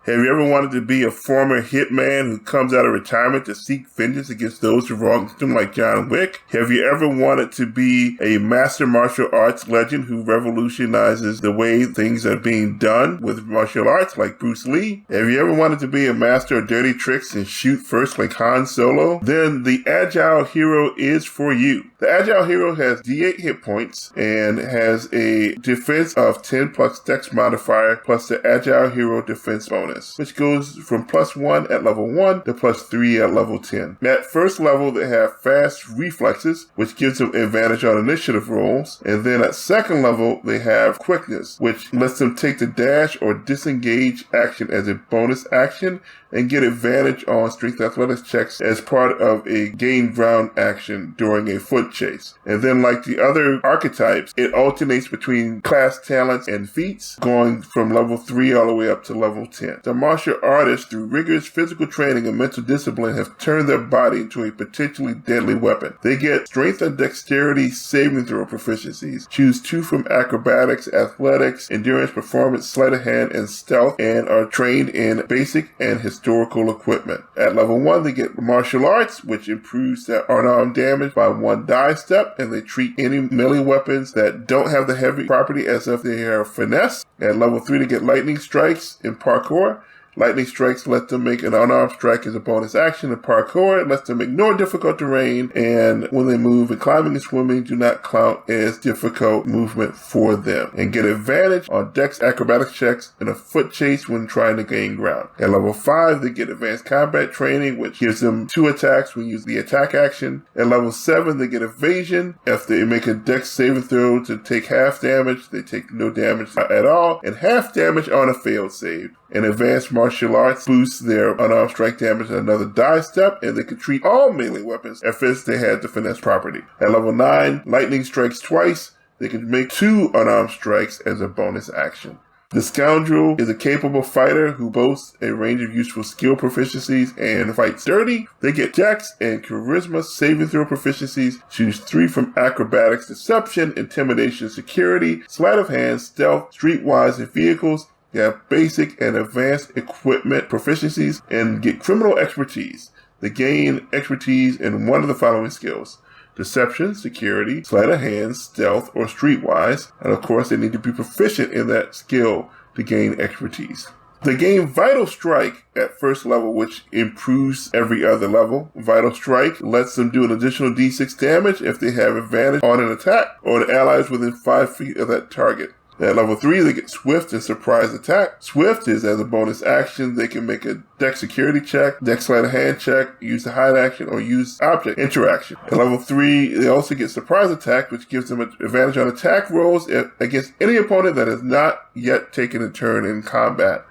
Have you ever wanted to be a former hitman who comes out of retirement to seek vengeance against those who wronged him like John Wick? Have you ever wanted to be a master martial arts legend who revolutionizes the way things are being done with martial arts like Bruce Lee? Have you ever wanted to be a master of dirty tricks and shoot first like Han Solo? Then the Agile Hero is for you. The Agile Hero has D8 hit points and has a defense of 10 plus Dex modifier plus the Agile Hero defense bonus, which goes from +1 at level 1 to +3 at level 10. At first level, they have fast reflexes, which gives them advantage on initiative rolls. And then at second level, they have quickness, which lets them take the dash or disengage action as a bonus action and get advantage on strength athletics checks as part of a gain ground action during a foot chase. And then like the other archetypes, it alternates between class talents and feats, going from level 3 all the way up to level 10. The martial artists, through rigorous physical training and mental discipline, have turned their body into a potentially deadly weapon. They get strength and dexterity saving throw proficiencies, choose 2 from acrobatics, athletics, endurance, performance, sleight of hand, and stealth, and are trained in basic and historical equipment. At level 1, they get martial arts, which improves their unarmed damage by 1 die step, and they treat any melee weapons that don't have the heavy property as if they are finesse. At level 3, they get lightning strikes in parkour. Lightning strikes let them make an unarmed strike as a bonus action. In parkour, it lets them ignore difficult terrain, and when they move, and climbing and swimming do not count as difficult movement for them, and get advantage on dex acrobatics checks in a foot chase when trying to gain ground. At level 5, they get advanced combat training, which gives them 2 attacks when using the attack action. At level 7, they get evasion. If they make a dex saving throw to take half damage, they take no damage at all, and half damage on a failed save. And advanced martial arts boosts their unarmed strike damage another die step, and they can treat all melee weapons as if they had the finesse property. At level 9, lightning strikes twice. They can make 2 unarmed strikes as a bonus action. The Scoundrel is a capable fighter who boasts a range of useful skill proficiencies and fights dirty. They get dex and charisma saving throw proficiencies. Choose 3 from acrobatics, deception, intimidation, security, sleight of hand, stealth, streetwise, and vehicles. They have basic and advanced equipment proficiencies and get criminal expertise. They gain expertise in one of the following skills: deception, security, sleight of hand, stealth, or streetwise. And of course, they need to be proficient in that skill to gain expertise. They gain Vital Strike at first level, which improves every other level. Vital Strike lets them do an additional d6 damage if they have advantage on an attack or an ally is within 5 feet of that target. At level 3, they get Swift and Surprise Attack. Swift is as a bonus action. They can make a dex security check, dex sleight of hand check, use the hide action, or use object interaction. At level 3, they also get Surprise Attack, which gives them an advantage on attack rolls against any opponent that has not yet taken a turn in combat.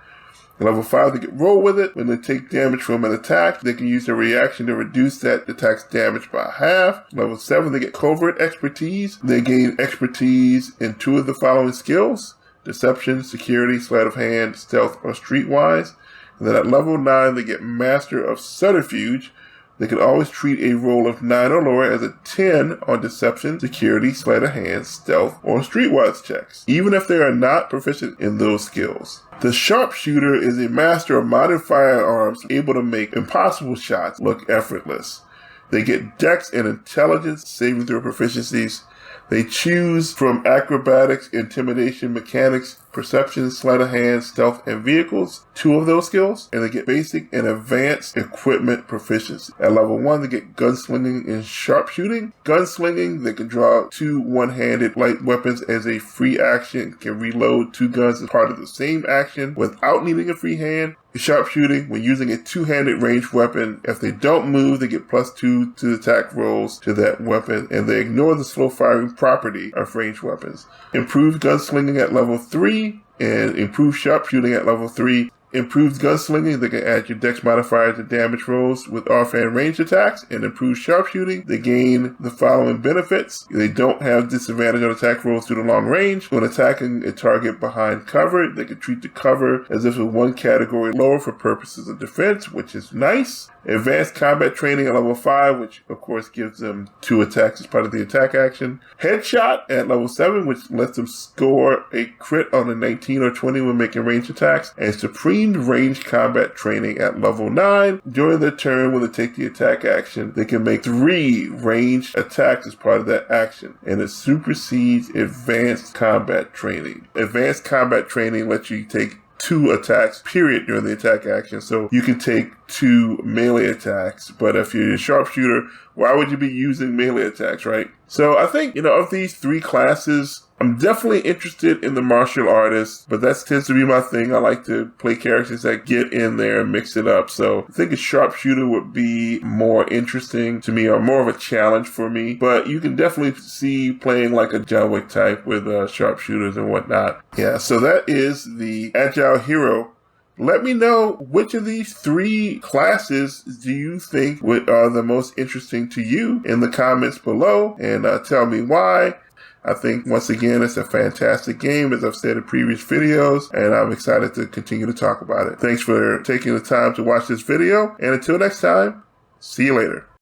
At level 5, they get Roll With It. When they take damage from an attack, they can use their reaction to reduce that attack's damage by half. Level 7, they get Covert Expertise. They gain expertise in 2 of the following skills: deception, security, sleight of hand, stealth, or streetwise. And then at level 9, they get Master of Subterfuge. They can always treat a roll of 9 or lower as a 10 on deception, security, sleight of hand, stealth, or streetwise checks, even if they are not proficient in those skills. The Sharpshooter is a master of modern firearms, able to make impossible shots look effortless. They get dex and intelligence saving throw proficiencies. They choose from acrobatics, intimidation, mechanics, perception, sleight of hand, stealth, and vehicles, 2 of those skills, and they get basic and advanced equipment proficiency. At level 1, they get gunslinging and sharpshooting. Gunslinging, they can draw 2 one-handed light weapons as a free action, can reload 2 guns as part of the same action without needing a free hand. Sharpshooting, when using a 2-handed ranged weapon, if they don't move, they get +2 to attack rolls to that weapon, and they ignore the slow firing property of ranged weapons. Improved gunslinging at level 3, and improved sharpshooting at level 3. Improved gunslinging, they can add your dex modifier to damage rolls with offhand range attacks. And improved sharpshooting, they gain the following benefits. They don't have disadvantage on attack rolls due to long range. When attacking a target behind cover, they can treat the cover as if it was 1 category lower for purposes of defense, which is nice. Advanced combat training at level 5, which of course gives them 2 attacks as part of the attack action. Headshot at level 7, which lets them score a crit on a 19 or 20 when making range attacks. And Supreme themed ranged combat training at level 9. During their turn, when they take the attack action, they can make 3 ranged attacks as part of that action, and it supersedes advanced combat training. Advanced combat training lets you take 2 attacks, period, during the attack action. So you can take 2 melee attacks, but if you're a sharpshooter, why would you be using melee attacks, right? So I think, of these 3 classes, I'm definitely interested in the martial artist, but that tends to be my thing. I like to play characters that get in there and mix it up. So I think a sharpshooter would be more interesting to me, or more of a challenge for me. But you can definitely see playing like a John Wick type with sharpshooters and whatnot. Yeah, so that is the Agile Hero. Let me know which of these 3 classes do you think are the most interesting to you in the comments below, and tell me why. I think, once again, it's a fantastic game, as I've said in previous videos, and I'm excited to continue to talk about it. Thanks for taking the time to watch this video, and until next time, see you later.